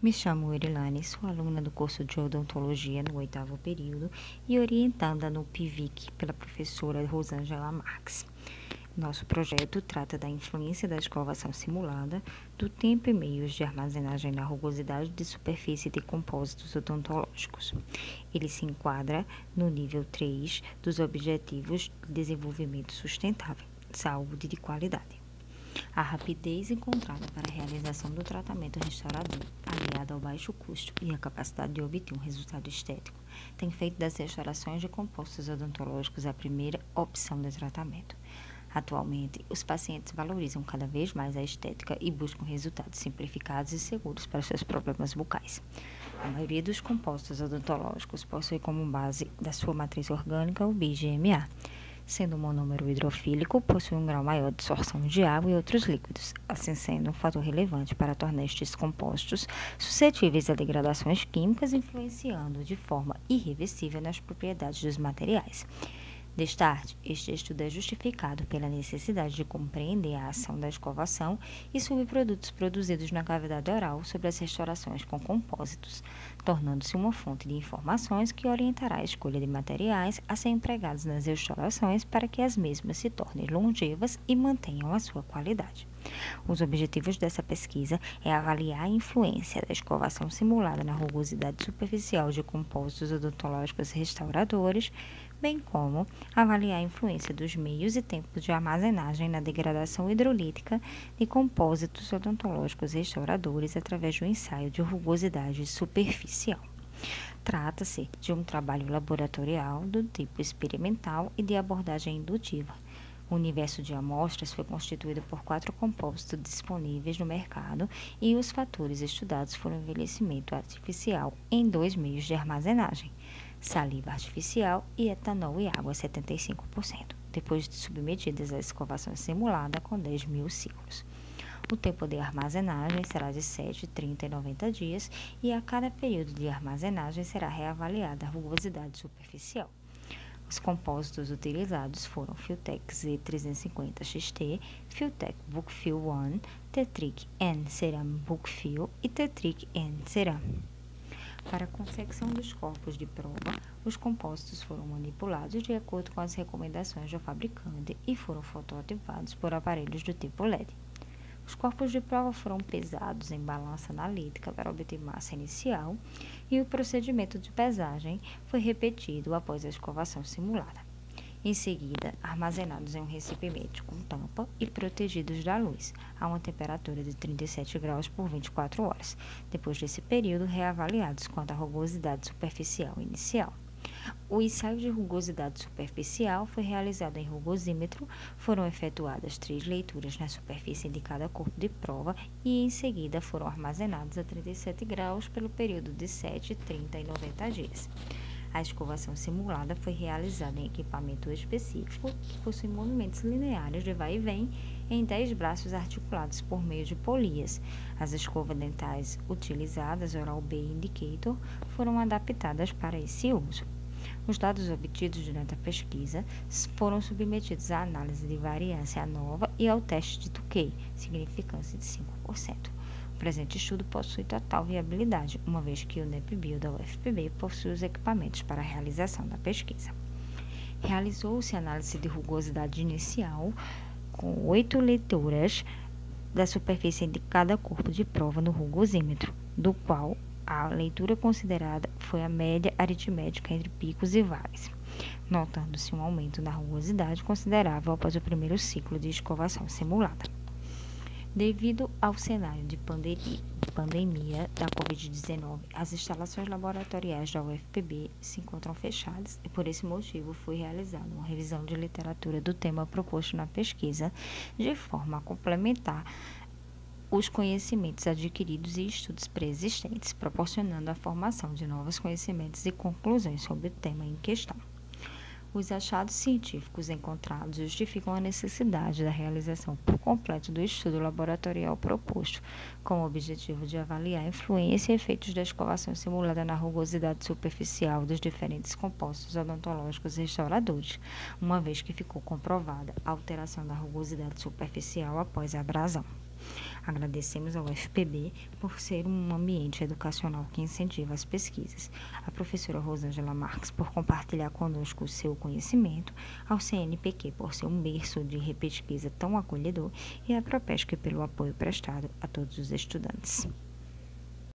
Me chamo Erilane, sou aluna do curso de odontologia no 8º período e orientada no PIVIC pela professora Rosângela Marques. Nosso projeto trata da influência da escovação simulada, do tempo e meios de armazenagem da rugosidade de superfície de compósitos odontológicos. Ele se enquadra no nível 3 dos Objetivos de Desenvolvimento Sustentável, Saúde e de Qualidade. A rapidez encontrada para a realização do tratamento restaurador, aliada ao baixo custo e a capacidade de obter um resultado estético, tem feito das restaurações de compostos odontológicos a primeira opção de tratamento. Atualmente, os pacientes valorizam cada vez mais a estética e buscam resultados simplificados e seguros para seus problemas bucais. A maioria dos compostos odontológicos possui como base da sua matriz orgânica o BGMA, sendo o monômero hidrofílico, possui um grau maior de absorção de água e outros líquidos, assim sendo um fator relevante para tornar estes compostos suscetíveis a degradações químicas, influenciando de forma irreversível nas propriedades dos materiais. Destarte, este estudo é justificado pela necessidade de compreender a ação da escovação e subprodutos produzidos na cavidade oral sobre as restaurações com compósitos, tornando-se uma fonte de informações que orientará a escolha de materiais a ser empregados nas restaurações para que as mesmas se tornem longevas e mantenham a sua qualidade. Os objetivos dessa pesquisa é avaliar a influência da escovação simulada na rugosidade superficial de compósitos odontológicos restauradores, bem como avaliar a influência dos meios e tempos de armazenagem na degradação hidrolítica de compósitos odontológicos restauradores através do ensaio de rugosidade superficial. Trata-se de um trabalho laboratorial do tipo experimental e de abordagem indutiva. O universo de amostras foi constituído por 4 compostos disponíveis no mercado e os fatores estudados foram envelhecimento artificial em 2 meios de armazenagem, saliva artificial e etanol e água 75%, depois de submetidas à escovação simulada com 10.000 ciclos. O tempo de armazenagem será de 7, 30 e 90 dias e a cada período de armazenagem será reavaliada a rugosidade superficial. Os compósitos utilizados foram Filtek Z350XT, Filtek Bookfill One, Tetric N Ceram Bookfill e Tetric N Ceram. Para a confecção dos corpos de prova, os compósitos foram manipulados de acordo com as recomendações do fabricante e foram fotoativados por aparelhos do tipo LED. Os corpos de prova foram pesados em balança analítica para obter massa inicial e o procedimento de pesagem foi repetido após a escovação simulada. Em seguida, armazenados em um recipiente com tampa e protegidos da luz, a uma temperatura de 37 graus por 24 horas. Depois desse período, reavaliados quanto à rugosidade superficial inicial. O ensaio de rugosidade superficial foi realizado em rugosímetro, foram efetuadas 3 leituras na superfície de cada corpo de prova e, em seguida, foram armazenados a 37 graus pelo período de 7, 30 e 90 dias. A escovação simulada foi realizada em equipamento específico que possui movimentos lineares de vai e vem em 10 braços articulados por meio de polias. As escovas dentais utilizadas, Oral-B Indicator, foram adaptadas para esse uso. Os dados obtidos durante a pesquisa foram submetidos à análise de variância nova e ao teste de Tukey, significância de 5%. O presente estudo possui total viabilidade, uma vez que o NEPBio da UFPB possui os equipamentos para a realização da pesquisa. Realizou-se análise de rugosidade inicial com 8 leituras da superfície de cada corpo de prova no rugosímetro, do qual a leitura considerada foi a média aritmética entre picos e vales, notando-se um aumento na rugosidade considerável após o primeiro ciclo de escovação simulada. Devido ao cenário de pandemia da Covid-19, as instalações laboratoriais da UFPB se encontram fechadas e, por esse motivo, foi realizada uma revisão de literatura do tema proposto na pesquisa, de forma a complementar os conhecimentos adquiridos e estudos pré-existentes, proporcionando a formação de novos conhecimentos e conclusões sobre o tema em questão. Os achados científicos encontrados justificam a necessidade da realização por completo do estudo laboratorial proposto, com o objetivo de avaliar a influência e efeitos da escovação simulada na rugosidade superficial dos diferentes compostos odontológicos restauradores, uma vez que ficou comprovada a alteração da rugosidade superficial após a abrasão. Agradecemos ao FPB por ser um ambiente educacional que incentiva as pesquisas, a professora Rosângela Marques por compartilhar conosco o seu conhecimento, ao CNPq por ser um berço de pesquisa tão acolhedor e a Propesc pelo apoio prestado a todos os estudantes.